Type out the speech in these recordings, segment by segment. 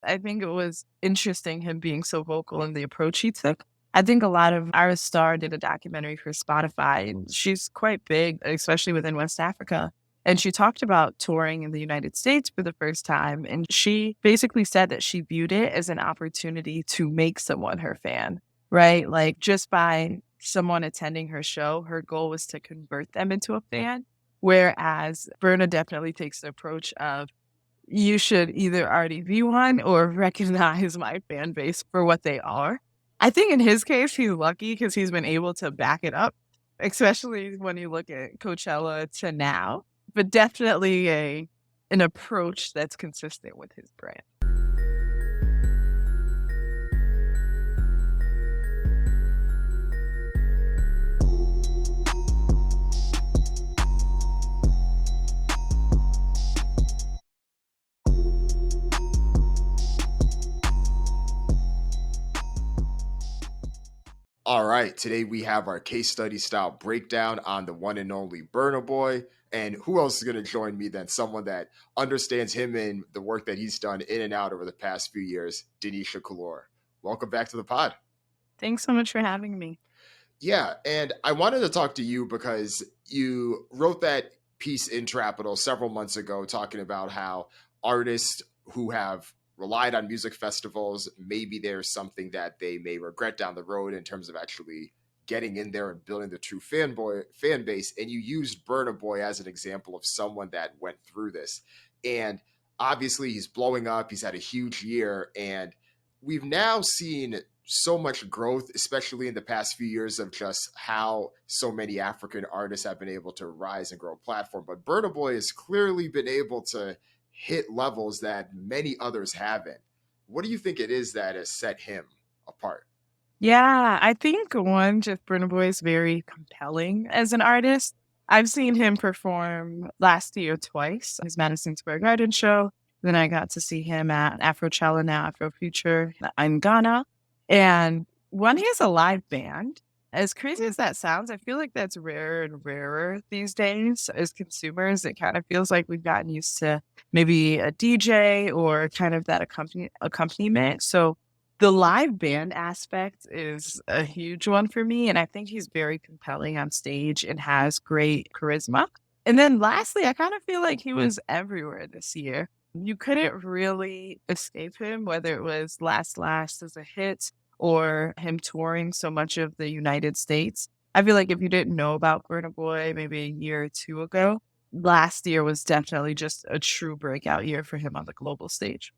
I think it was interesting him being so vocal in the approach he took. I think a lot of our star did a documentary for Spotify, and she's quite big, especially within West Africa. And she talked about touring in the United States for the first time. And she basically said that she viewed it as an opportunity to make someone her fan, right? Like just by someone attending her show, her goal was to convert them into a fan. Whereas Burna definitely takes the approach of you should either already be one or recognize my fan base for what they are. I think in his case, he's lucky because he's been able to back it up, especially when you look at Coachella to now, but definitely an approach that's consistent with his brand. All right, today we have our case study style breakdown on the one and only Burna Boy. And who else is going to join me than someone that understands him and the work that he's done in and out over the past few years, Denisha Kuhlor. Welcome back to the pod. Thanks so much for having me. Yeah, and I wanted to talk to you because you wrote that piece in Trapital several months ago talking about how artists who have relied on music festivals, maybe there's something that they may regret down the road in terms of actually getting in there and building the true fan base. And you used Burna Boy as an example of someone that went through this. And obviously he's blowing up, he's had a huge year, and we've now seen so much growth, especially in the past few years, of just how so many African artists have been able to rise and grow a platform. But Burna Boy has clearly been able to hit levels that many others haven't. What do you think it is that has set him apart? Yeah, I think one, just Burna Boy is very compelling as an artist. I've seen him perform last year twice, his Madison Square Garden show. Then I got to see him at Afrochella, now Afrofuture in Ghana. And when he has a live band, as crazy as that sounds, I feel like that's rarer and rarer these days as consumers. It kind of feels like we've gotten used to maybe a DJ or kind of that accompaniment. So the live band aspect is a huge one for me, and I think he's very compelling on stage and has great charisma. And then lastly, I kind of feel like he was everywhere this year. You couldn't really escape him, whether it was Last as a hit or him touring so much of the United States. I feel like if you didn't know about Burna Boy maybe a year or two ago, last year was definitely just a true breakout year for him on the global stage.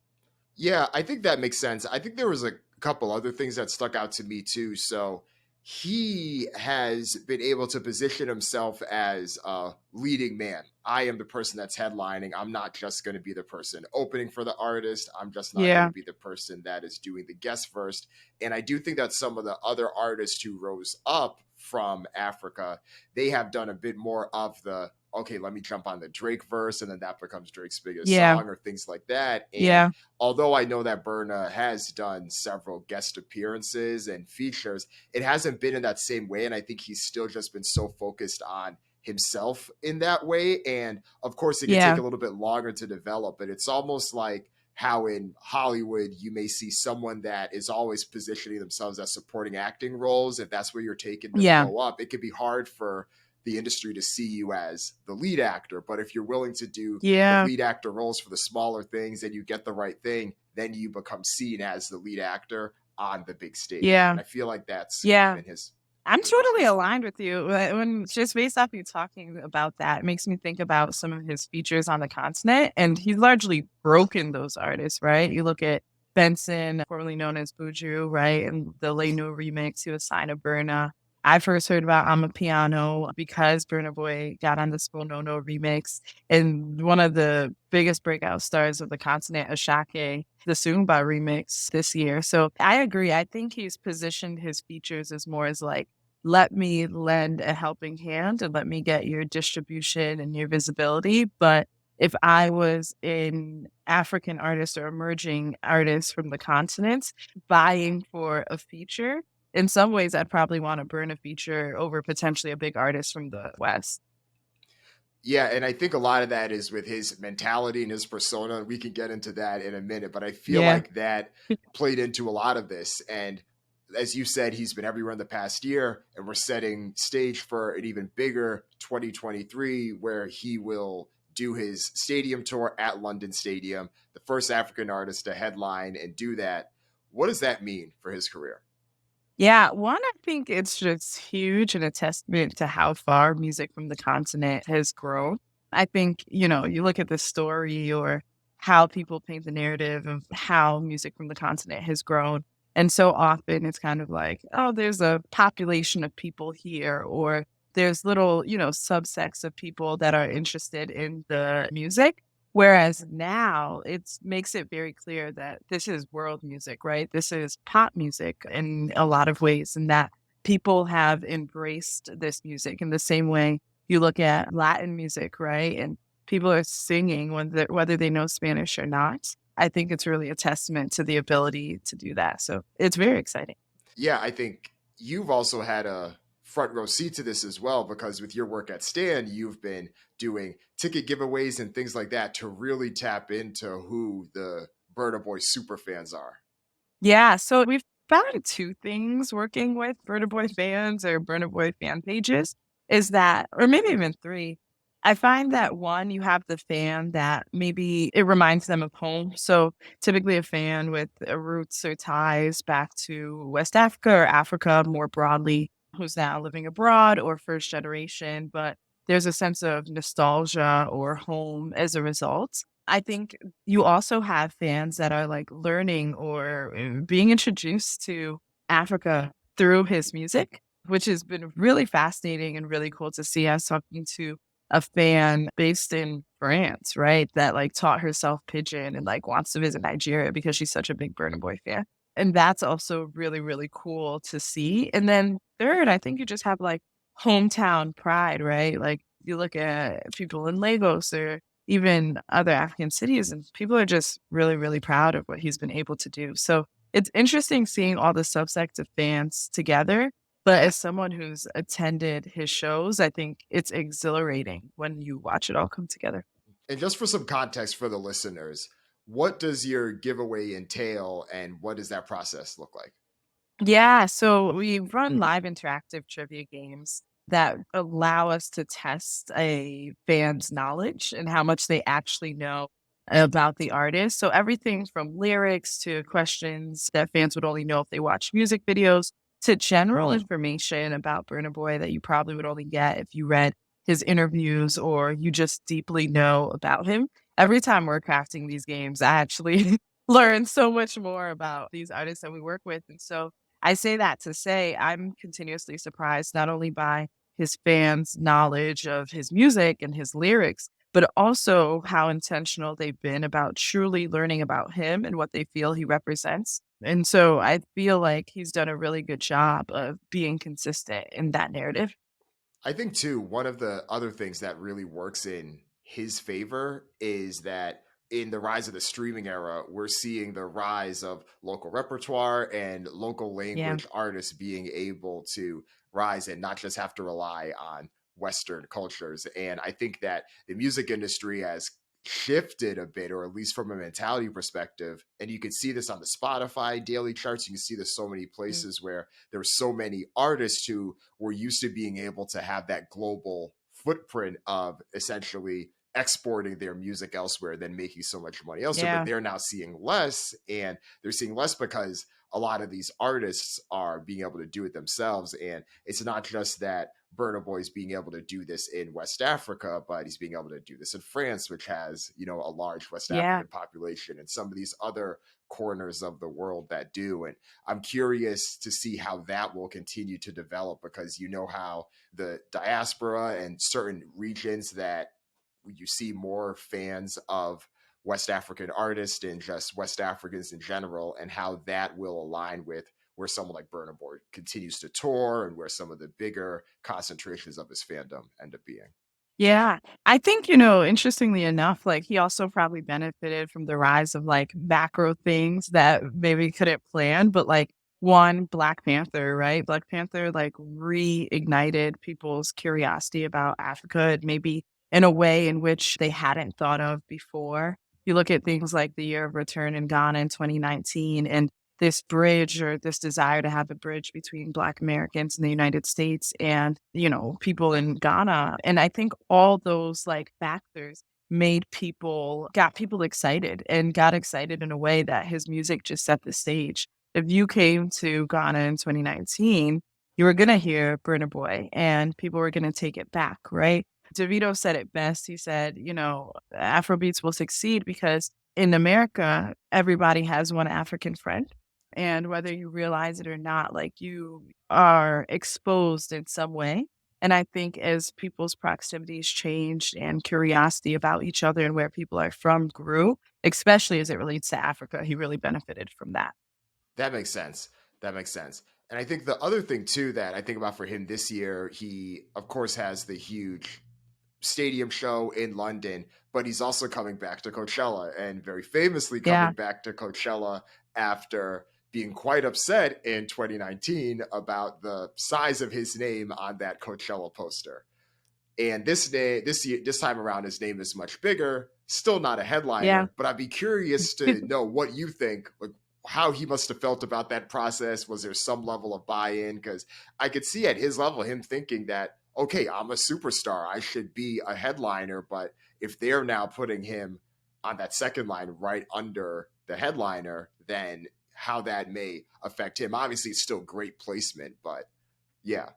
Yeah, I think that makes sense. I think there was a couple other things that stuck out to me too. So he has been able to position himself as a leading man. I am the person that's headlining. I'm not just going to be the person opening for the artist. I'm just not going to Yeah. be the person that is doing the guest first. And I do think that some of the other artists who rose up from Africa, they have done a bit more of the okay, let me jump on the Drake verse, and then that becomes Drake's biggest Yeah. song or things like that. And Yeah. although I know that Burna has done several guest appearances and features, it hasn't been in that same way. And I think he's still just been so focused on himself in that way. And of course, it could take Yeah. a little bit longer to develop, but it's almost like how in Hollywood you may see someone that is always positioning themselves as supporting acting roles. If that's where you're taking to Yeah. blow up, it could be hard for the industry to see you as the lead actor. But if you're willing to do the Yeah. lead actor roles for the smaller things and you get the right thing, then you become seen as the lead actor on the big stage. Yeah. And I feel like that's Yeah. been his I'm biggest totally mistake. aligned with you. When just based off you talking about that, it makes me think about some of his features on the continent, and he's largely broken those artists, right? You look at Benson, formerly known as Buju, right? And the Lenu remix, he was signed to Burna. I first heard about I'm a Piano because Burna Boy got on the Spoon No No remix. And one of the biggest breakout stars of the continent, Ashake, the Sungba remix this year. So I agree. I think he's positioned his features as more as like, let me lend a helping hand and let me get your distribution and your visibility. But if I was an African artist or emerging artist from the continent buying for a feature, in some ways I'd probably want to burn a feature over potentially a big artist from the West. Yeah, and I think a lot of that is with his mentality and his persona. We can get into that in a minute, but I feel Yeah. like that played into a lot of this. And as you said, he's been everywhere in the past year, and we're setting stage for an even bigger 2023 where he will do his stadium tour at London Stadium, the first African artist to headline and do that. What does that mean for his career? Yeah, one, I think it's just huge and a testament to how far music from the continent has grown. I think, you look at the story or how people paint the narrative of how music from the continent has grown. And so often it's kind of like, oh, there's a population of people here, or there's little, subsects of people that are interested in the music. Whereas now it makes it very clear that this is world music, right? This is pop music in a lot of ways, and that people have embraced this music in the same way you look at Latin music, right? And people are singing whether they know Spanish or not. I think it's really a testament to the ability to do that. So it's very exciting. Yeah, I think you've also had a front row seat to this as well because with your work at Stand, you've been doing ticket giveaways and things like that to really tap into who the Burna Boy super fans are. Yeah, so we've found two things working with Burna Boy fans or Burna Boy fan pages is that, or maybe even three. I find that one, you have the fan that maybe it reminds them of home. So typically a fan with roots or ties back to West Africa or Africa more broadly, who's now living abroad or first generation, but there's a sense of nostalgia or home as a result. I think you also have fans that are, like, learning or, being introduced to Africa through his music, which has been really fascinating and really cool to see. I was talking to a fan based in France, right, that, like, taught herself pidgin and, like, wants to visit Nigeria because she's such a big Burna Boy fan, and that's also really, really cool to see. And then third, I think you just have, like, hometown pride, right? Like, you look at people in Lagos or even other African cities, and people are just really, really proud of what he's been able to do. So it's interesting seeing all the subsects of fans together. But as someone who's attended his shows, I think it's exhilarating when you watch it all come together. And just for some context for the listeners, what does your giveaway entail and what does that process look like? Yeah, so we run live interactive trivia games that allow us to test a fan's knowledge and how much they actually know about the artist. So everything from lyrics to questions that fans would only know if they watch music videos to general information about Burna Boy that you probably would only get if you read his interviews or you just deeply know about him. Every time we're crafting these games, I actually learn so much more about these artists that we work with. And so I say that to say I'm continuously surprised not only by his fans' knowledge of his music and his lyrics, but also how intentional they've been about truly learning about him and what they feel he represents. And so I feel like he's done a really good job of being consistent in that narrative. I think too, one of the other things that really works in his favor is that in the rise of the streaming era, we're seeing the rise of local repertoire and local Yeah. language artists being able to rise and not just have to rely on Western cultures. And I think that the music industry has shifted a bit, or at least from a mentality perspective. And you can see this on the Spotify daily charts. You can see this so many Mm. places where there's so many artists who were used to being able to have that global footprint of essentially exporting their music elsewhere than making so much money elsewhere, but Yeah. they're now seeing less, and they're seeing less because a lot of these artists are being able to do it themselves. And it's not just that Burna Boy is being able to do this in West Africa, but he's being able to do this in France, which has, a large West Yeah. African population, and some of these other corners of the world that do. And I'm curious to see how that will continue to develop because you know how the diaspora and certain regions that you see more fans of West African artists and just West Africans in general, and how that will align with where someone like Burna Boy continues to tour and where some of the bigger concentrations of his fandom end up being. Yeah. I think, interestingly enough, like he also probably benefited from the rise of like macro things that maybe couldn't plan, but like one, Black Panther, right? Black Panther like reignited people's curiosity about Africa. It maybe in a way in which they hadn't thought of before. You look at things like the Year of Return in Ghana in 2019 and this bridge or this desire to have a bridge between Black Americans in the United States and, people in Ghana. And I think all those like factors got people excited and got excited in a way that his music just set the stage. If you came to Ghana in 2019, you were going to hear Burna Boy and people were going to take it back, right? DeVito said it best. He said, Afrobeats will succeed because in America, everybody has one African friend. And whether you realize it or not, like you are exposed in some way. And I think as people's proximities changed and curiosity about each other and where people are from grew, especially as it relates to Africa, he really benefited from that. That makes sense. That makes sense. And I think the other thing too that I think about for him this year, he of course has the huge stadium show in London, but he's also coming back to Coachella and very famously Yeah. coming back to Coachella after being quite upset in 2019 about the size of his name on that Coachella poster. And this time around, his name is much bigger. Still not a Yeah. headliner, but I'd be curious to know what you think, like how he must have felt about that process. Was there some level of buy-in? Because I could see at his level him thinking that, okay, I'm a superstar, I should be a headliner. But if they're now putting him on that second line right under the headliner, then how that may affect him. Obviously, it's still great placement, but yeah.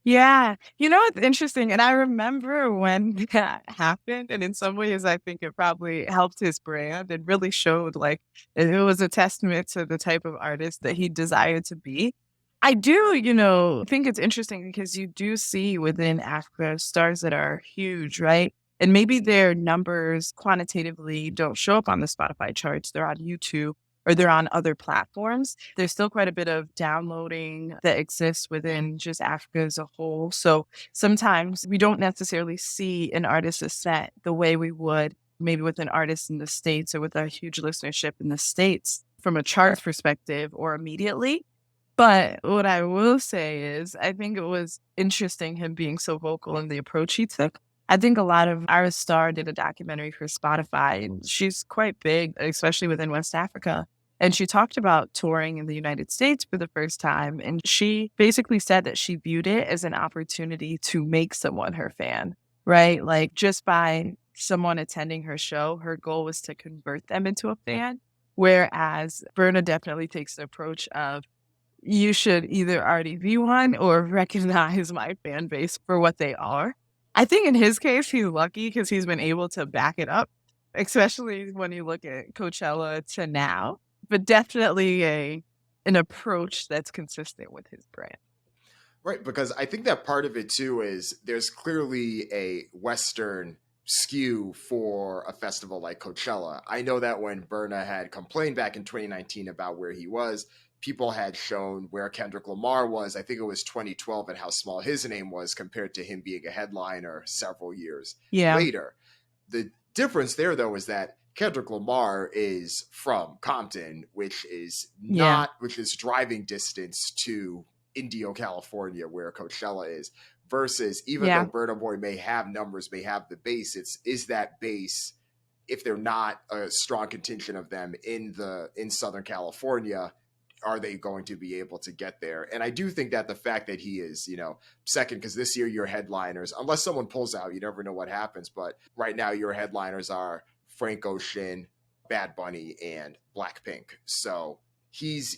Yeah. It's interesting, and I remember when that happened, and in some ways, I think it probably helped his brand and really showed, like, it was a testament to the type of artist that he desired to be. I do, think it's interesting because you do see within Africa stars that are huge, right? And maybe their numbers quantitatively don't show up on the Spotify charts. They're on YouTube or they're on other platforms. There's still quite a bit of downloading that exists within just Africa as a whole. So sometimes we don't necessarily see an artist ascent the way we would maybe with an artist in the States or with a huge listenership in the States from a chart perspective or immediately. But what I will say is, I think it was interesting him being so vocal in the approach he took. I think a lot of our star did a documentary for Spotify, and she's quite big, especially within West Africa. And she talked about touring in the United States for the first time. And she basically said that she viewed it as an opportunity to make someone her fan, right? Like just by someone attending her show, her goal was to convert them into a fan. Whereas Berna definitely takes the approach of, you should either already be one or recognize my fan base for what they are. I think in his case, he's lucky because he's been able to back it up, especially when you look at Coachella to now, but definitely an approach that's consistent with his brand. Right, because I think that part of it too is there's clearly a Western skew for a festival like Coachella. I know that when Burna had complained back in 2019 about where he was, people had shown where Kendrick Lamar was. I think it was 2012 and how small his name was compared to him being a headliner several years Yeah. later. The difference there, though, is that Kendrick Lamar is from Compton, Yeah. which is driving distance to Indio, California, where Coachella is, versus even though Yeah. Burna Boy may have numbers, may have the base, is that base, if they're not a strong contingent of them in Southern California, are they going to be able to get there? And I do think that the fact that he is, second, because this year your headliners, unless someone pulls out, you never know what happens. But right now your headliners are Frank Ocean, Bad Bunny, and Blackpink. So he's,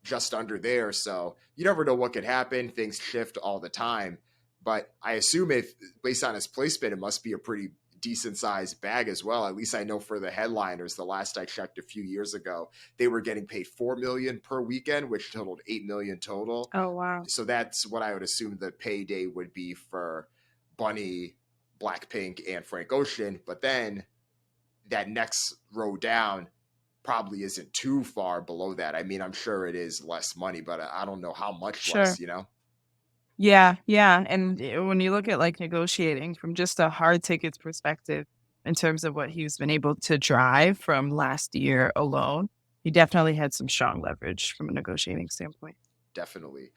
just under there. So you never know what could happen. Things shift all the time. But I assume if based on his placement, it must be a pretty decent sized bag as well. At least I know for the headliners, the last I checked a few years ago, they were getting paid $4 million per weekend, which totaled $8 million total. Oh, wow. So that's what I would assume the payday would be for Bunny, Blackpink, and Frank Ocean. But then that next row down probably isn't too far below that. I mean, I'm sure it is less money, but I don't know how much Sure. less. Yeah, yeah, and when you look at, like, negotiating from just a hard tickets perspective in terms of what he's been able to drive from last year alone, he definitely had some strong leverage from a negotiating standpoint. Definitely.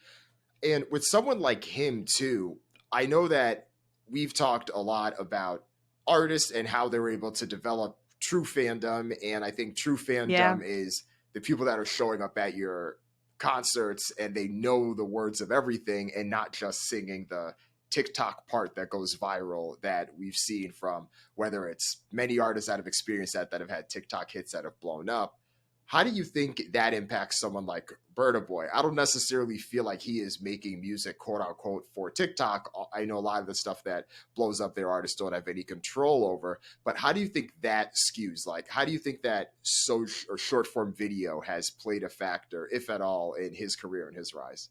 And with someone like him too, I know that we've talked a lot about artists and how they were able to develop true fandom. And I think true Yeah. fandom is the people that are showing up at your concerts and they know the words of everything and not just singing the TikTok part that goes viral that we've seen from whether it's many artists that have experienced that have had TikTok hits that have blown up. How do you think that impacts someone like Burna Boy? I don't necessarily feel like he is making music, quote unquote, for TikTok. I know a lot of the stuff that blows up their artists don't have any control over. But how do you think that skews? Like, how do you think that or short form video has played a factor, if at all, in his career and his rise?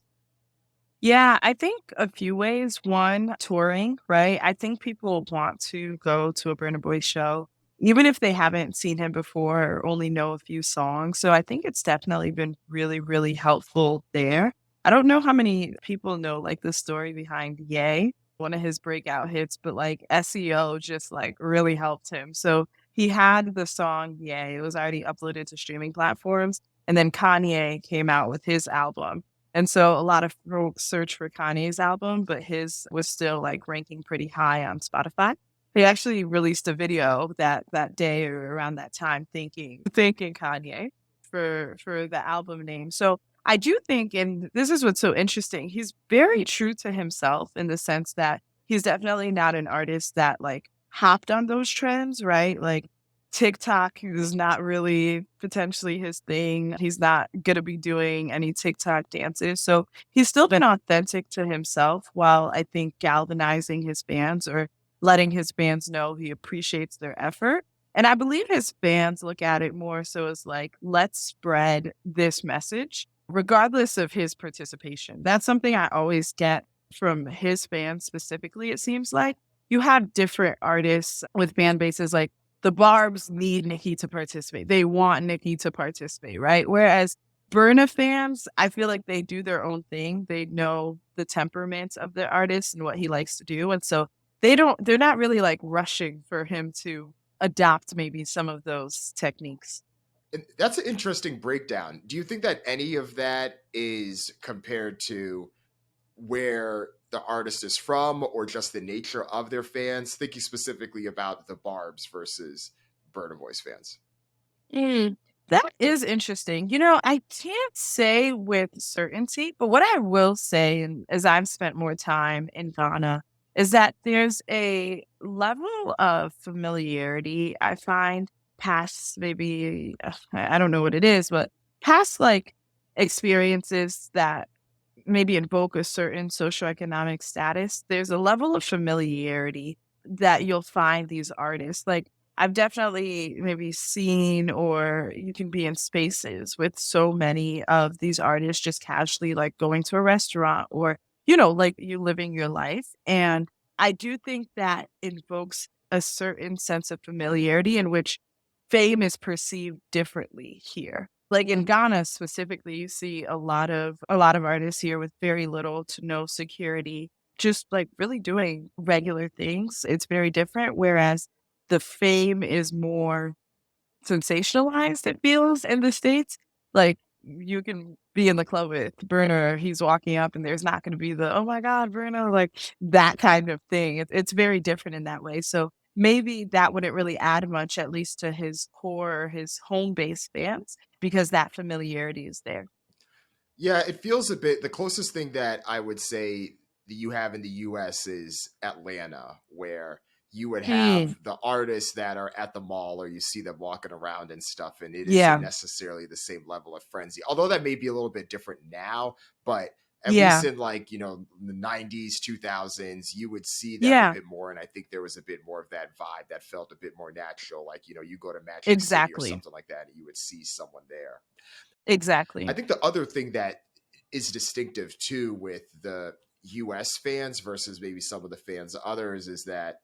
Yeah, I think a few ways. One, touring, right? I think people want to go to a Burna Boy show, even if they haven't seen him before or only know a few songs. So I think it's definitely been really, really helpful there. I don't know how many people know like the story behind Yay, one of his breakout hits, but like SEO just like really helped him. So he had the song Yay, it was already uploaded to streaming platforms. And then Kanye came out with his album. And so a lot of folks search for Kanye's album, but his was still like ranking pretty high on Spotify. He actually released a video that day or around that time thanking Kanye for the album name. So I do think, and this is what's so interesting, he's very true to himself in the sense that he's definitely not an artist that like hopped on those trends, right? Like TikTok is not really potentially his thing. He's not gonna be doing any TikTok dances. So he's still been authentic to himself while I think galvanizing his fans or letting his fans know he appreciates their effort. And I believe his fans look at it more so as like, let's spread this message, regardless of his participation. That's something I always get from his fans specifically, it seems like. You have different artists with fan bases like the Barbs need Nicki to participate. They want Nicki to participate, right? Whereas Burna fans, I feel like they do their own thing. They know the temperament of the artist and what he likes to do. And so they're not really like rushing for him to adopt maybe some of those techniques. And that's an interesting breakdown. Do you think that any of that is compared to where the artist is from or just the nature of their fans? Thinking specifically about the Barb's versus Burna Boy's fans. Mm, that is interesting. I can't say with certainty, but what I will say, and as I've spent more time in Ghana, is that there's a level of familiarity I find past maybe, I don't know what it is, but past like experiences that maybe invoke a certain socioeconomic status. There's a level of familiarity that you'll find these artists. Like I've definitely maybe seen or you can be in spaces with so many of these artists just casually like going to a restaurant or, like you living your life. And I do think that invokes a certain sense of familiarity in which fame is perceived differently here. Like in Ghana specifically, you see a lot of artists here with very little to no security, just like really doing regular things. It's very different. Whereas the fame is more sensationalized, it feels in the States. Like you can be in the club with Burner, he's walking up and there's not gonna be the, "Oh my god, Burner," like that kind of thing. It's very different in that way. So maybe that wouldn't really add much, at least to his core or his home base fans, because that familiarity is there. Yeah, it feels a bit. The closest thing that I would say that you have in the US is Atlanta, where you would Hmm. have the artists that are at the mall or you see them walking around and stuff, and it isn't Yeah. necessarily the same level of frenzy. Although that may be a little bit different now, but at least Yeah. in like, the 90s, 2000s, you would see that a Yeah. bit more. And I think there was a bit more of that vibe that felt a bit more natural. Like, you go to Magic City or Exactly. something like that, and you would see someone there. I Exactly. think the other thing that is distinctive too with the US fans versus maybe some of the fans others is that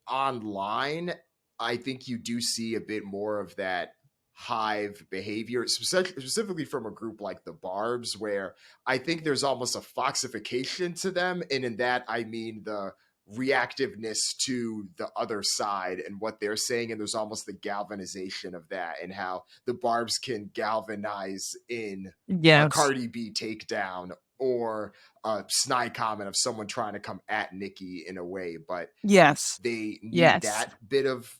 online, I think you do see a bit more of that hive behavior, specifically from a group like the Barbs, where I think there's almost a foxification to them. And in that, I mean the reactiveness to the other side and what they're saying. And there's almost the galvanization of that and how the Barbs can galvanize in a Yes. Cardi B takedown or a snide comment of someone trying to come at Nicki in a way, but Yes. they need Yes. that bit of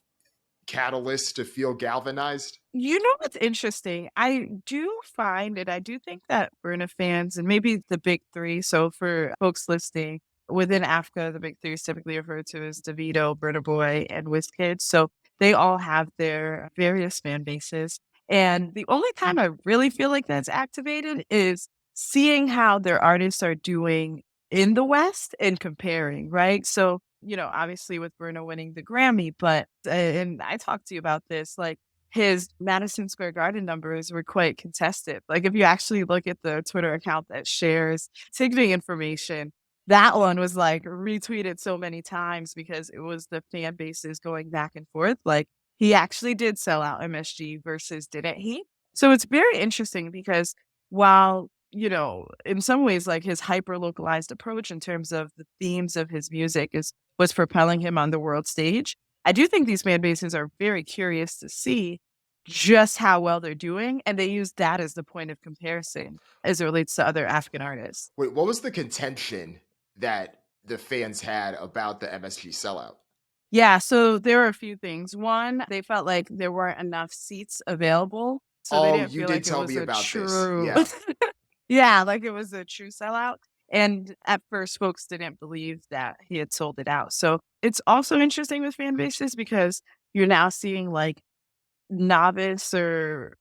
catalyst to feel galvanized. You know what's interesting? I do find and I do think that Burna fans and maybe the big three, so for folks listening, within Africa, the big three is typically referred to as Davido, Burna Boy, and Wizkid. So they all have their various fan bases. And the only time I really feel like that's activated is seeing how their artists are doing in the West and comparing, right? So, obviously with Burna winning the Grammy, but, and I talked to you about this, like, his Madison Square Garden numbers were quite contested. Like, if you actually look at the Twitter account that shares ticketing information, that one was, like, retweeted so many times because it was the fan bases going back and forth. Like, he actually did sell out MSG versus didn't he? So it's very interesting because while, in some ways, like, his hyper localized approach in terms of the themes of his music was propelling him on the world stage, I do think these fan bases are very curious to see just how well they're doing, and they use that as the point of comparison as it relates to other African artists. Wait, what was the contention that the fans had about the MSG sellout? Yeah, so there were a few things. One, they felt like there weren't enough seats available, so they Oh, didn't you feel did like it tell was me a about this. true Yeah. Yeah, like it was a true sellout, and at first, folks didn't believe that he had sold it out. So it's also interesting with fan bases because you're now seeing, like, novice or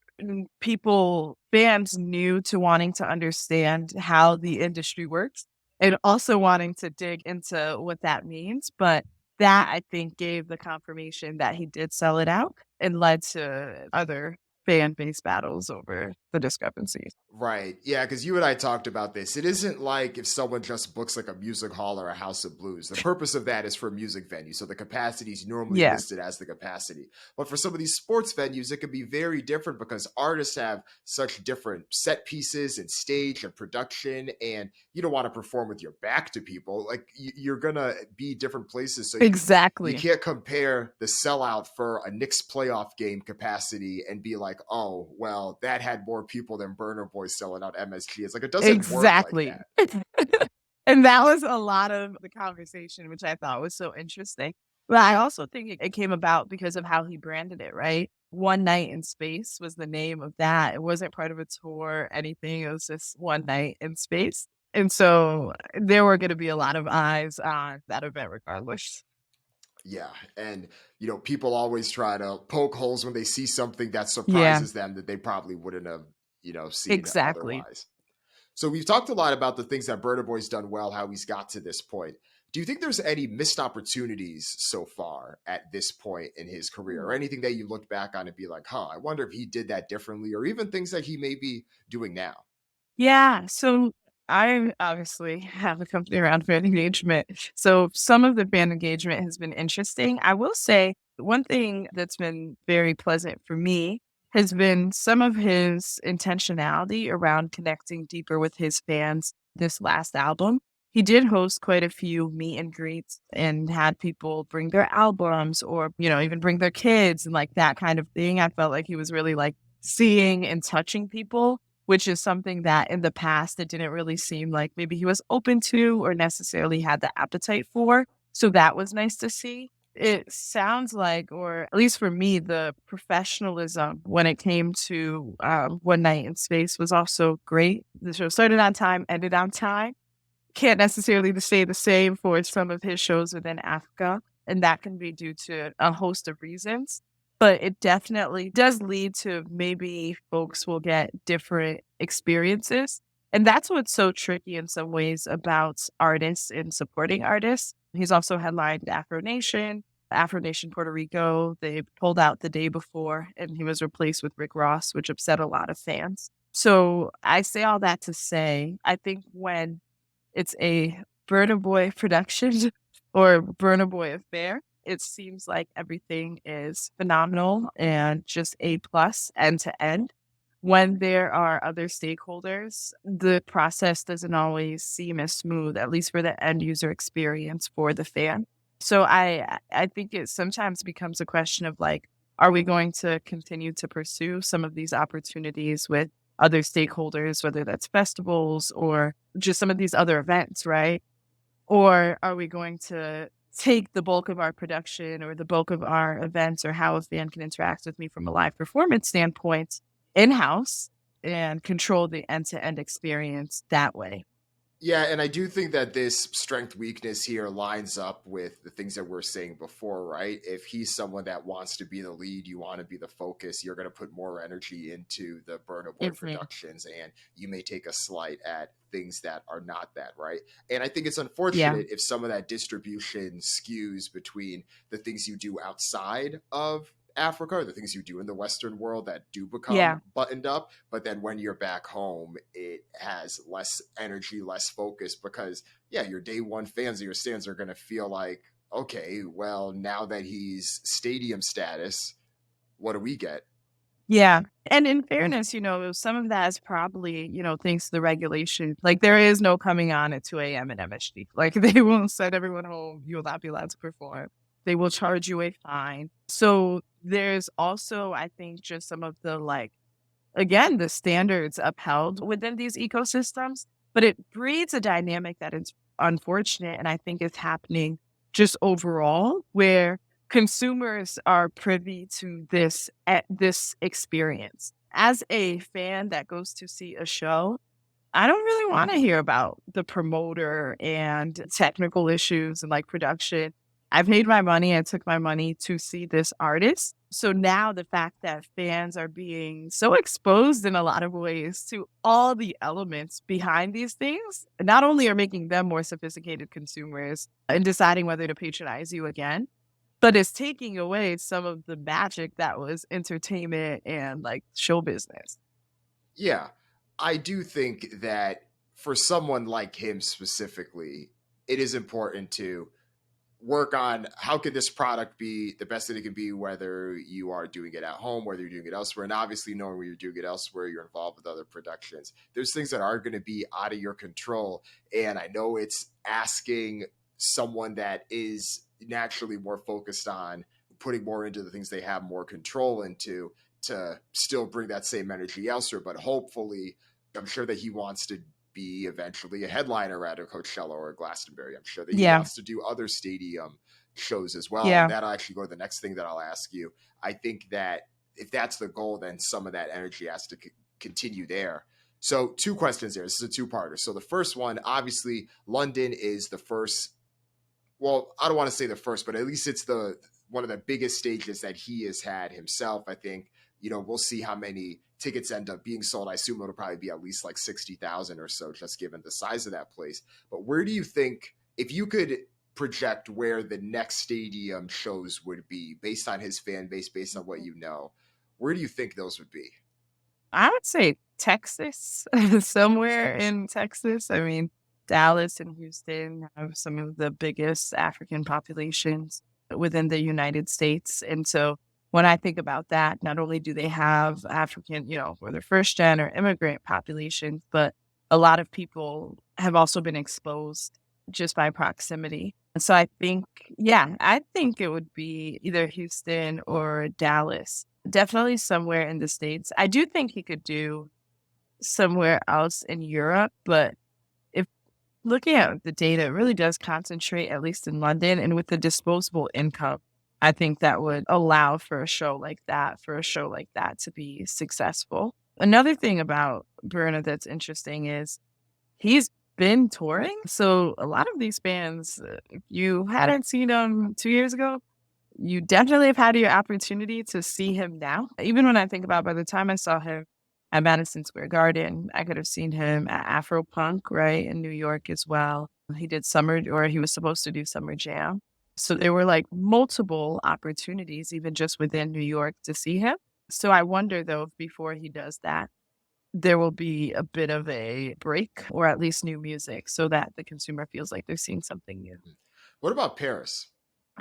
people, fans new to wanting to understand how the industry works and also wanting to dig into what that means. But that I think gave the confirmation that he did sell it out and led to other fan base battles over the discrepancies. Right. Yeah, because you and I talked about this. It isn't like if someone just books like a music hall or a house of blues. The purpose of that is for a music venue. So the capacity is normally Yeah, listed as the capacity. But for some of these sports venues, it can be very different because artists have such different set pieces and stage and production. And you don't want to perform with your back to people. Like you're going to be different places. So you exactly. can't compare the sellout for a Knicks playoff game capacity and be like, oh, well, that had more people than Burner Boy selling out MSG. It's like, it doesn't work like Exactly. that. And that was a lot of the conversation, which I thought was so interesting. But I also think it came about because of how he branded it, right? One Night in Space was the name of that. It wasn't part of a tour or anything. It was just One Night in Space. And so there were going to be a lot of eyes on that event regardless. Yeah. And, people always try to poke holes when they see something that Yeah, surprises them that they probably wouldn't have, seen exactly. otherwise. So we've talked a lot about the things that Burna Boy's done well, how he's got to this point. Do you think there's any missed opportunities so far at this point in his career, or anything that you look back on and be like, huh, I wonder if he did that differently, or even things that he may be doing now? Yeah, so I obviously have a company around fan engagement. So some of the fan engagement has been interesting. I will say one thing that's been very pleasant for me has been some of his intentionality around connecting deeper with his fans this last album. He did host quite a few meet and greets and had people bring their albums or, even bring their kids and like that kind of thing. I felt like he was really like seeing and touching people, which is something that in the past it didn't really seem like maybe he was open to or necessarily had the appetite for. So that was nice to see. It sounds like, or at least for me, the professionalism when it came to One Night in Space was also great. The show started on time, ended on time. Can't necessarily say the same for some of his shows within Africa, and that can be due to a host of reasons. But it definitely does lead to maybe folks will get different experiences. And that's what's so tricky in some ways about artists and supporting artists. He's also headlined Afro Nation Puerto Rico. They pulled out the day before, and he was replaced with Rick Ross, which upset a lot of fans. So I say all that to say, I think when it's a Burna Boy production or Burna Boy affair. It seems like everything is phenomenal and just A plus end to end. When there are other stakeholders, the process doesn't always seem as smooth, at least for the end user experience for the fan. So I think it sometimes becomes a question of like, are we going to continue to pursue some of these opportunities with other stakeholders, whether that's festivals or just some of these other events, right? Or are we going to take the bulk of our production or the bulk of our events or how a fan can interact with me from a live performance standpoint in-house and control the end-to-end experience that way? Yeah, and I do think that this strength weakness here lines up with the things that we are saying before, right? If he's someone that wants to be the lead, you want to be the focus, you're going to put more energy into the Burna Boy Mhm. productions, and you may take a slight at things that are not that, right? And I think it's Yeah. unfortunate if some of that distribution skews between the things you do outside of Africa, or the things you do in the Western world that do become Yeah. buttoned up. But then when you're back home, it has less energy, less focus because, yeah, your day one fans of your stands are going to feel like, okay, well, now that he's stadium status, what do we get? Yeah. And in fairness, some of that is probably, thanks to the regulation. Like there is no coming on at 2 a.m. in MSG. Like they won't send everyone home. You will not be allowed to perform. They will charge you a fine. So there's also, I think, just some of the again, the standards upheld within these ecosystems, but it breeds a dynamic that is unfortunate and I think is happening just overall where consumers are privy to this experience. As a fan that goes to see a show, I don't really wanna hear about the promoter and technical issues and, production. I paid my money, I took my money to see this artist. So now the fact that fans are being so exposed in a lot of ways to all the elements behind these things, not only are making them more sophisticated consumers and deciding whether to patronize you again, but it's taking away some of the magic that was entertainment and, show business. Yeah, I do think that for someone like him specifically, it is important to work on how could this product be the best that it can be, whether you are doing it at home, whether you're doing it elsewhere. And obviously knowing where you're doing it elsewhere, you're involved with other productions. There's things that are going to be out of your control. And I know it's asking someone that is naturally more focused on putting more into the things they have more control into to still bring that same energy elsewhere. But hopefully, I'm sure that he wants to be eventually a headliner at a Coachella or a Glastonbury. I'm sure that he Yeah. wants to do other stadium shows as well. And Yeah. that'll actually go to the next thing that I'll ask you. I think that if that's the goal, then some of that energy has to continue there. So, two questions there. This is a two-parter. So, the first one, obviously, London is the first. Well, I don't want to say the first, but at least it's the one of the biggest stages that he has had himself. I think we'll see how many tickets end up being sold. I assume it'll probably be at least like 60,000 or so, just given the size of that place. But where do you think, if you could project where the next stadium shows would be based on his fan base, based on what you know, where do you think those would be? I would say Texas, somewhere in Texas. I mean, Dallas and Houston have some of the biggest African populations within the United States. And so when I think about that, not only do they have African, or their first gen or immigrant populations, but a lot of people have also been exposed just by proximity. And so I think it would be either Houston or Dallas. Definitely somewhere in the States. I do think he could do somewhere else in Europe, but if looking at the data, it really does concentrate, at least in London, and with the disposable income, I think that would allow for a show like that to be successful. Another thing about Burna that's interesting is he's been touring, so a lot of these bands, if you hadn't seen them 2 years ago, you definitely have had your opportunity to see him now. Even when I think about by the time I saw him at Madison Square Garden, I could have seen him at Afropunk, right, in New York as well. He was supposed to do Summer Jam. So there were multiple opportunities, even just within New York, to see him. So I wonder though, if before he does that, there will be a bit of a break or at least new music so that the consumer feels like they're seeing something new. What about Paris?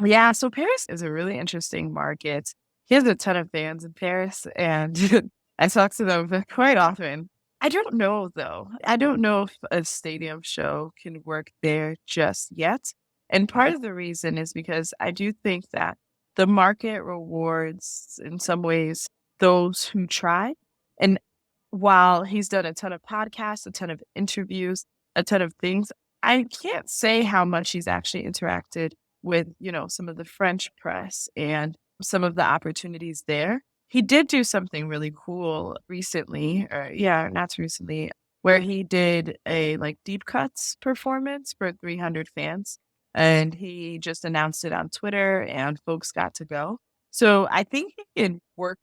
Yeah, so Paris is a really interesting market. He has a ton of fans in Paris, and I talk to them quite often. I don't know, though. I don't know if a stadium show can work there just yet. And part of the reason is because I do think that the market rewards, in some ways, those who try. And while he's done a ton of podcasts, a ton of interviews, a ton of things, I can't say how much he's actually interacted with, some of the French press and some of the opportunities there. He did do something really cool recently, or yeah, not too recently, where he did a like deep cuts performance for 300 fans. And he just announced it on Twitter and folks got to go. So I think he can work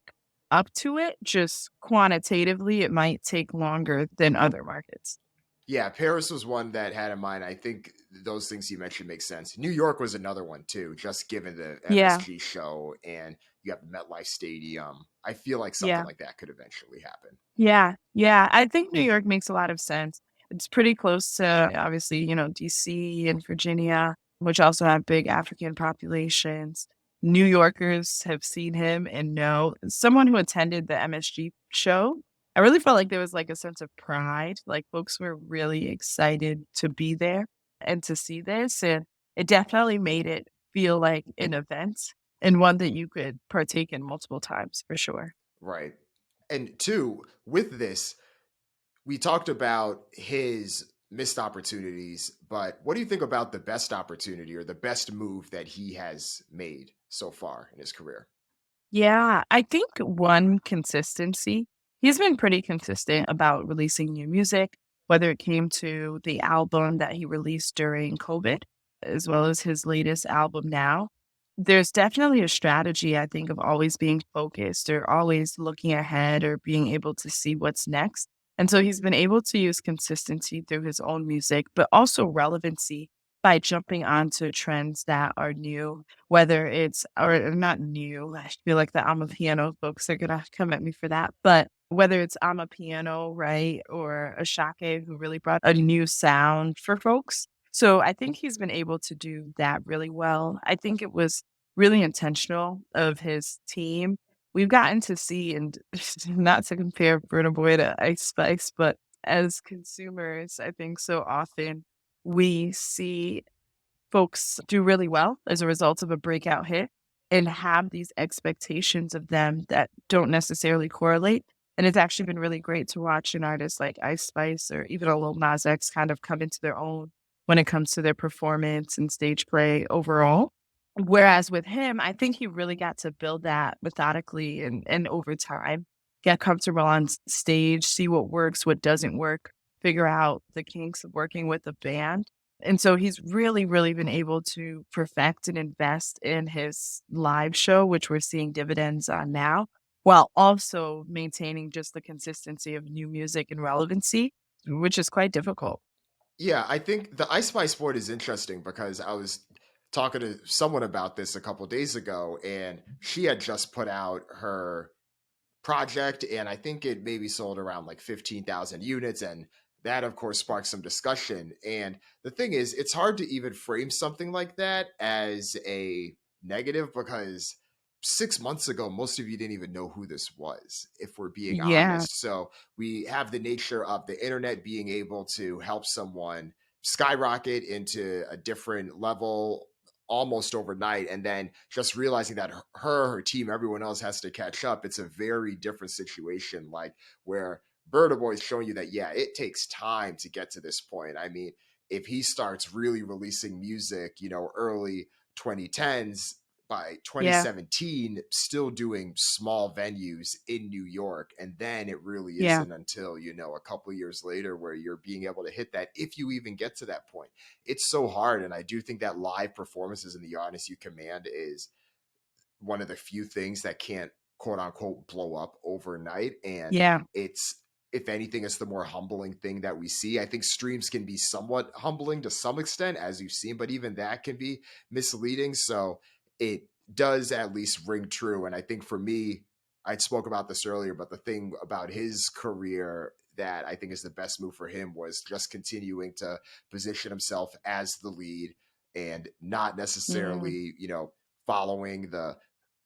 up to it, just quantitatively, it might take longer than other markets. Yeah, Paris was one that had in mind. I think those things you mentioned make sense. New York was another one too, just given the Yeah, MSG show and you have the MetLife Stadium. I feel like something yeah, like that could eventually happen. yeah, yeah. I think New York makes a lot of sense. It's pretty close to obviously, DC and Virginia, which also have big African populations. New Yorkers have seen him and know someone who attended the MSG show. I really felt like there was like a sense of pride. Like folks were really excited to be there and to see this. And it definitely made it feel like an event and one that you could partake in multiple times for sure. Right. And two, with this, we talked about his missed opportunities, but what do you think about the best opportunity or the best move that he has made so far in his career? Yeah, I think one consistency. He's been pretty consistent about releasing new music, whether it came to the album that he released during COVID, as well as his latest album now. There's definitely a strategy, I think, of always being focused or always looking ahead or being able to see what's next. And so he's been able to use consistency through his own music, but also relevancy by jumping onto trends that are new, whether it's or not new. I feel like the I'm a piano folks are gonna come at me for that, but whether it's I'm a piano, right, or Ashake who really brought a new sound for folks. So I think he's been able to do that really well. I think it was really intentional of his team. We've gotten to see, and not to compare Burna Boy to Ice Spice, but as consumers, I think so often we see folks do really well as a result of a breakout hit and have these expectations of them that don't necessarily correlate. And it's actually been really great to watch an artist like Ice Spice or even a Lil Nas X kind of come into their own when it comes to their performance and stage play overall. Whereas with him, I think he really got to build that methodically and over time, get comfortable on stage, see what works, what doesn't work, figure out the kinks of working with a band. And so he's really, really been able to perfect and invest in his live show, which we're seeing dividends on now, while also maintaining just the consistency of new music and relevancy, which is quite difficult. Yeah, I think the I Spy Sport is interesting because I was talking to someone about this a couple days ago, and she had just put out her project, and I think it maybe sold around like 15,000 units. And that, of course, sparked some discussion. And the thing is, it's hard to even frame something like that as a negative because 6 months ago, most of you didn't even know who this was, if we're being Yeah, honest. So we have the nature of the internet being able to help someone skyrocket into a different level almost overnight, and then just realizing that her team, everyone else has to catch up. It's a very different situation, like where Bird Boy is showing you that, yeah, it takes time to get to this point. I mean, if he starts really releasing music, early 2010s, by yeah, 2017 still doing small venues in New York, and then it really yeah, isn't until a couple years later where you're being able to hit that, if you even get to that point. It's so hard, and I do think that live performances and the artists you command is one of the few things that can't quote unquote blow up overnight. And yeah, it's, if anything, it's the more humbling thing that we see. I think streams can be somewhat humbling to some extent, as you've seen, but even that can be misleading. So it does at least ring true. And I think for me, I spoke about this earlier, but the thing about his career that I think is the best move for him was just continuing to position himself as the lead and not mm, necessarily, following the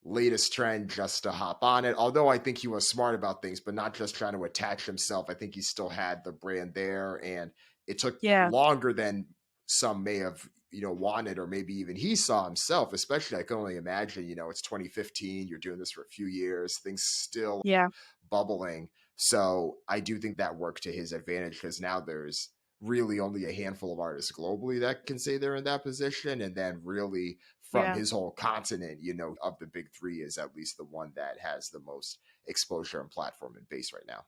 latest trend just to hop on it. Although I think he was smart about things, but not just trying to attach himself. I think he still had the brand there, and it took yeah, longer than some may have wanted, or maybe even he saw himself. Especially, I can only imagine. It's 2015. You're doing this for a few years. Things still yeah, bubbling. So I do think that worked to his advantage because now there's really only a handful of artists globally that can say they're in that position. And then really from Yeah. his whole continent, of the big three is at least the one that has the most exposure and platform and base right now.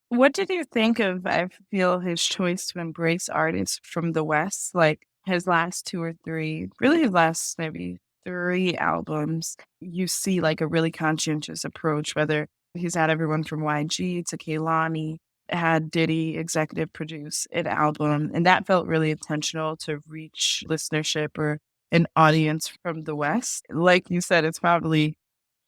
What did you think of, I feel, his choice to embrace artists from the West? Like his last two or three, really his last maybe three albums, you see like a really conscientious approach, whether he's had everyone from YG to Kehlani, had Diddy executive produce an album, and that felt really intentional to reach listenership or an audience from the West. Like you said, it's probably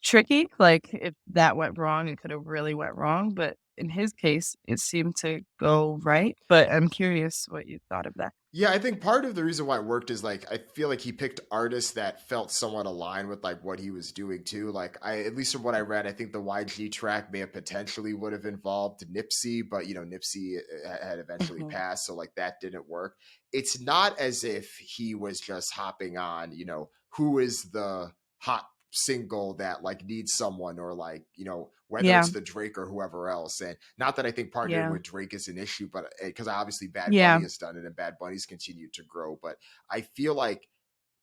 tricky. Like if that went wrong, it could have really went wrong. But in his case, it seemed to go right. But I'm curious what you thought of that. Yeah, I think part of the reason why it worked is like I feel like he picked artists that felt somewhat aligned with like what he was doing too. Like I at least from what I read, I think the YG track may have potentially would have involved Nipsey, but Nipsey had eventually Mhm. passed, so like that didn't work. It's not as if he was just hopping on, who is the hot single that like needs someone or like whether Yeah, it's the Drake or whoever else. And not that I think partnering yeah, with Drake is an issue, but because obviously Bad yeah, Bunny has done it and Bad Bunny's continued to grow. But I feel like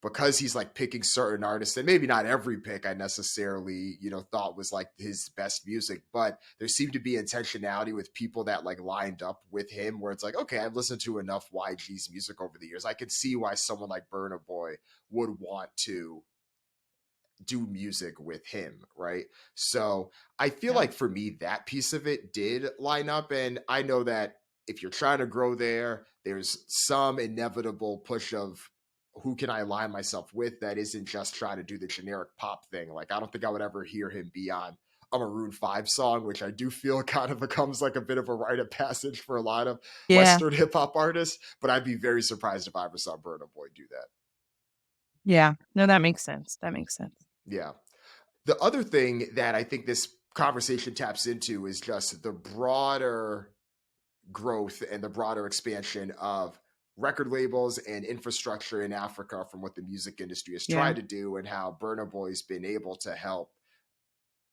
because he's like picking certain artists, and maybe not every pick I necessarily thought was like his best music, but there seemed to be intentionality with people that like lined up with him, where it's like, okay, I've listened to enough YG's music over the years. I could see why someone like Burna Boy would want to do music with him, right? So I feel yeah, like for me, that piece of it did line up. And I know that if you're trying to grow there, there's some inevitable push of who can I align myself with that isn't just trying to do the generic pop thing. Like, I don't think I would ever hear him be on a Maroon 5 song, which I do feel kind of becomes like a bit of a rite of passage for a lot of yeah, Western hip hop artists. But I'd be very surprised if I ever saw Burna Boy do that. yeah. No, that makes sense. That makes sense. Yeah. The other thing that I think this conversation taps into is just the broader growth and the broader expansion of record labels and infrastructure in Africa from what the music industry has Yeah, tried to do and how Burna Boy's been able to help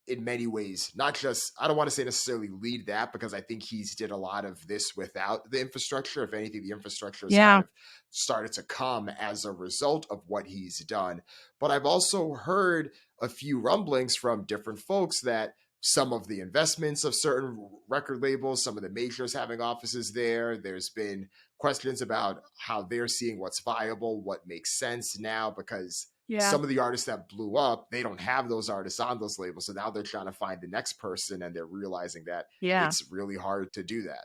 in many ways, not just, I don't want to say necessarily lead that because I think he's did a lot of this without the infrastructure. If anything, the infrastructure has kind yeah, of started to come as a result of what he's done. But I've also heard a few rumblings from different folks that some of the investments of certain record labels, some of the majors having offices there, there's been questions about how they're seeing what's viable, what makes sense now, because yeah, some of the artists that blew up, they don't have those artists on those labels. So now they're trying to find the next person and they're realizing that yeah. it's really hard to do that.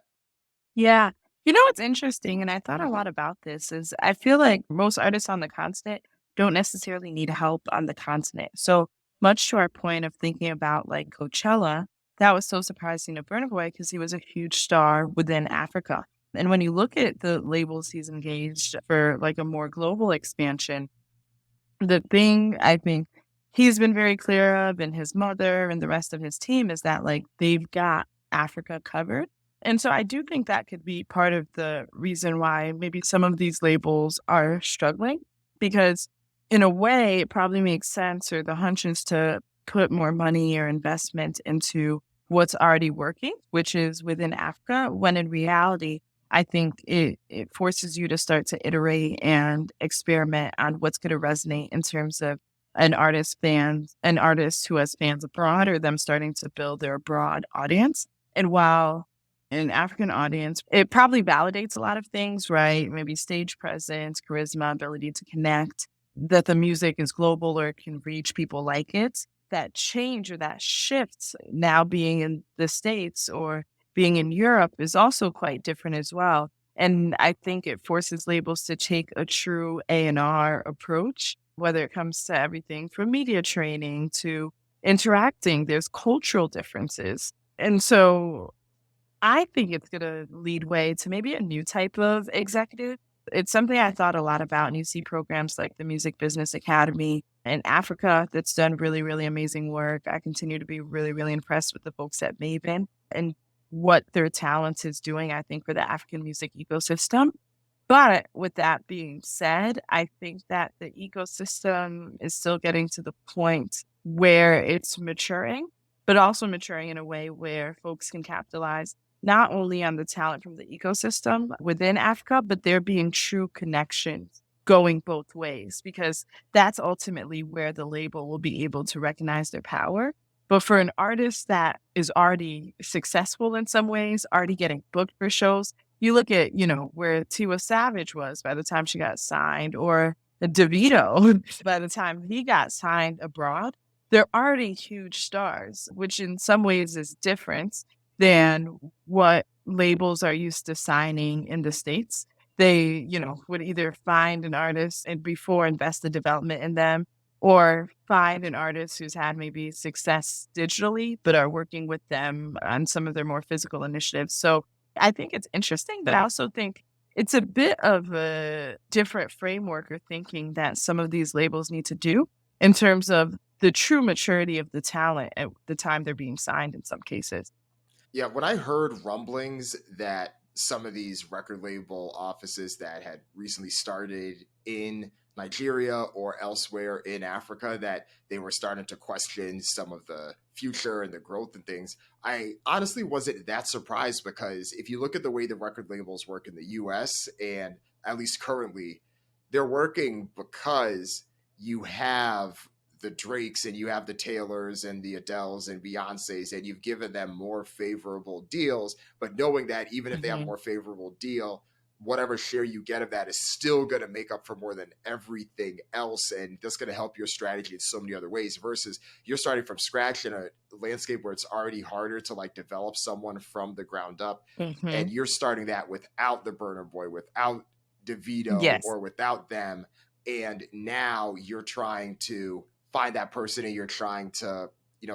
Yeah. You know what's interesting, and I thought a lot about this, is I feel like most artists on the continent don't necessarily need help on the continent. So much to our point of thinking about like Coachella, that was so surprising to Burna Boy because he was a huge star within Africa. And when you look at the labels he's engaged for like a more global expansion, the thing I think he's been very clear of, and his mother and the rest of his team, is that, like, they've got Africa covered. And so I do think that could be part of the reason why maybe some of these labels are struggling, because in a way, it probably makes sense, or the hunch is to put more money or investment into what's already working, which is within Africa, when in reality, I think it forces you to start to iterate and experiment on what's going to resonate in terms of an artist who has fans abroad, or them starting to build their broad audience. And while an African audience, it probably validates a lot of things, right? Maybe stage presence, charisma, ability to connect, that the music is global or can reach people like it. That change or that shift now being in the States or being in Europe is also quite different as well. And I think it forces labels to take a true A&R approach, whether it comes to everything from media training to interacting. There's cultural differences. And so I think it's going to lead way to maybe a new type of executive. It's something I thought a lot about, and you see programs like the Music Business Academy in Africa that's done really, really amazing work. I continue to be really, really impressed with the folks at Maven and what their talent is doing, I think, for the African music ecosystem. But with that being said, I think that the ecosystem is still getting to the point where it's maturing. but also maturing in a way where folks can capitalize not only on the talent from the ecosystem within Africa, but there being true connections going both ways, because that's ultimately where the label will be able to recognize their power. But for an artist that is already successful in some ways, already getting booked for shows, you look at, where Tiwa Savage was by the time she got signed, or DeVito by the time he got signed abroad. They're already huge stars, which in some ways is different than what labels are used to signing in the States. They, would either find an artist and before invest the development in them, or find an artist who's had maybe success digitally, but are working with them on some of their more physical initiatives. So I think it's interesting, but I also think it's a bit of a different framework or thinking that some of these labels need to do in terms of the true maturity of the talent at the time they're being signed in some cases. Yeah, when I heard rumblings that some of these record label offices that had recently started in Nigeria or elsewhere in Africa, that they were starting to question some of the future and the growth and things, I honestly wasn't that surprised, because if you look at the way the record labels work in the US, and at least currently, they're working because you have the Drakes and you have the Taylors and the Adeles and Beyoncés, and you've given them more favorable deals, but knowing that even if they have a Mhm. more favorable deal, whatever share you get of that is still going to make up for more than everything else, and that's going to help your strategy in so many other ways, versus you're starting from scratch in a landscape where it's already harder to like develop someone from the ground up, and Mhm. you're starting that without the Burner Boy, without DeVito, Yes. or without them, and now you're trying to find that person and you're trying to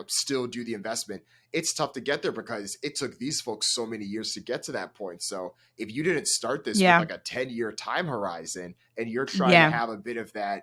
still do the investment. It's tough to get there because it took these folks so many years to get to that point. So if you didn't start this with Yeah. like a 10-year time horizon, and you're trying to Yeah. have a bit of that,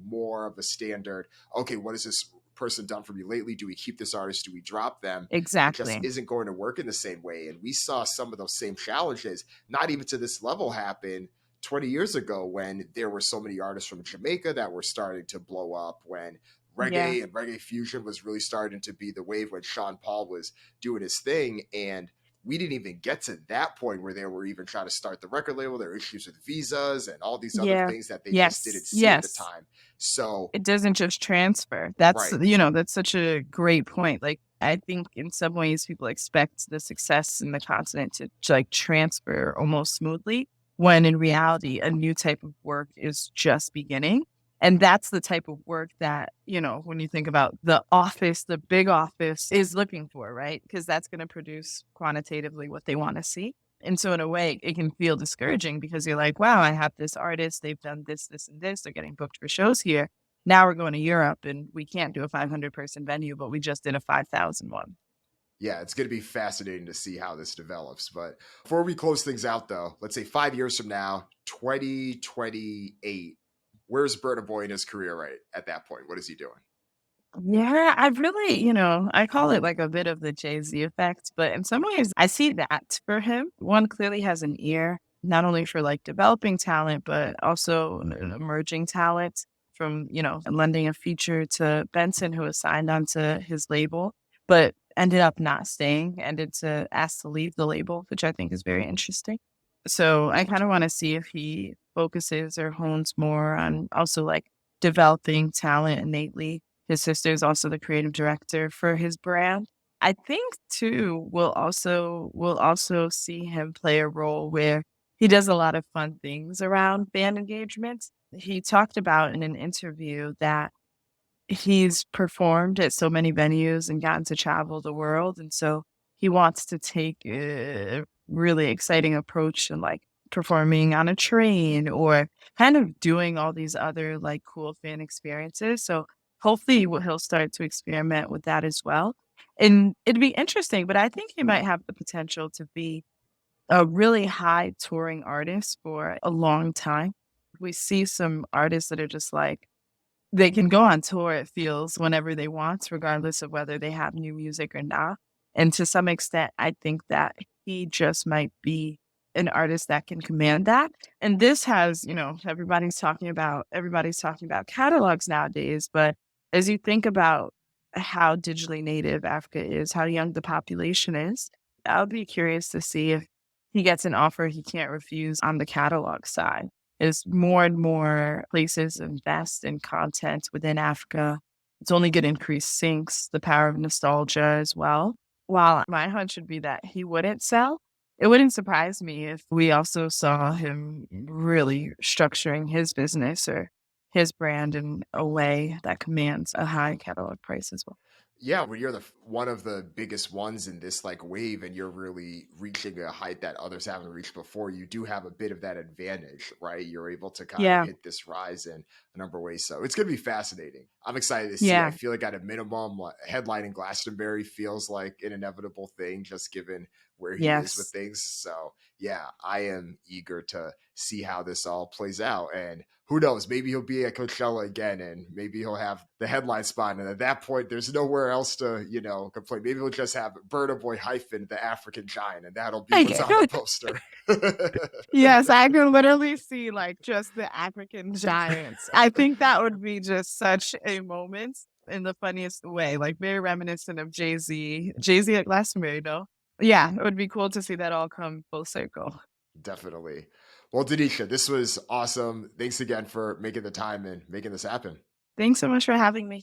more of a standard, okay, what has this person done for me lately? Do we keep this artist? Do we drop them? It just Exactly. isn't going to work in the same way. And we saw some of those same challenges, not even to this level, happen 20 years ago, when there were so many artists from Jamaica that were starting to blow up, when Yeah. reggae and reggae fusion was really starting to be the wave, when Sean Paul was doing his thing. And we didn't even get to that point where they were even trying to start the record label. There were issues with visas and all these other Yeah. things that they just Yes. didn't see at the Yes. time. So, It doesn't just transfer. That's, right. that's such a great point. Like, I think in some ways people expect the success in the continent to like transfer almost smoothly, when in reality, a new type of work is just beginning. And that's the type of work that, when you think about the office, the big office is looking for, right? Because that's going to produce quantitatively what they want to see. And so in a way, it can feel discouraging because you're like, wow, I have this artist, they've done this, this, and this. They're getting booked for shows here. Now we're going to Europe and we can't do a 500-person venue, but we just did a 5,000 one. Yeah, it's going to be fascinating to see how this develops. But before we close things out, though, let's say 5 years from now, 2028, where's Burna Boy in his career right at that point? What is he doing? Yeah, I've really, I call it like a bit of the Jay-Z effect, but in some ways I see that for him. One clearly has an ear, not only for like developing talent, but also an emerging talent, from, lending a feature to Benson, who was signed onto his label, but ended up not staying, ended to ask to leave the label, which I think is very interesting. So I kind of want to see if he focuses or hones more on also like developing talent innately. His sister is also the creative director for his brand. I think too we'll also see him play a role where he does a lot of fun things around fan engagement. He talked about in an interview that he's performed at so many venues and gotten to travel the world, and so he wants to take a really exciting approach and, like, performing on a train or kind of doing all these other, like, cool fan experiences, so hopefully he'll start to experiment with that as well, and it'd be interesting, but I think he might have the potential to be a really high touring artist for a long time. We see some artists that are just like they can go on tour, it feels, whenever they want, regardless of whether they have new music or not. And to some extent, I think that he just might be an artist that can command that. And this has, everybody's talking about catalogs nowadays, but as you think about how digitally native Africa is, how young the population is. I'll be curious to see if he gets an offer he can't refuse on the catalog side. As more and more places invest in content within Africa, it's only going to increase syncs, the power of nostalgia as well. While my hunch would be that he wouldn't sell, it wouldn't surprise me if we also saw him really structuring his business or his brand in a way that commands a high catalog price as well. Yeah, when you're one of the biggest ones in this like wave and you're really reaching a height that others haven't reached before, you do have a bit of that advantage, right? You're able to kind of Yeah, hit this rise in a number of ways. So it's going to be fascinating. I'm excited to see. I yeah, feel like at a minimum, headlining Glastonbury feels like an inevitable thing, just given where he is with yes. things. So yeah, I am eager to see how this all plays out. And who knows, maybe he'll be at Coachella again and maybe he'll have the headline spot. And at that point, there's nowhere else to, complain. Maybe we'll just have Burna Boy hyphen the African giant and that'll be what's Okay. on the poster. Yes, I can literally see like just the African giants. I think that would be just such a moment in the funniest way, like very reminiscent of Jay-Z. Jay-Z at Glastonbury, though. Yeah, it would be cool to see that all come full circle. Definitely. Well, Denisha, this was awesome. Thanks again for making the time and making this happen. Thanks so much for having me.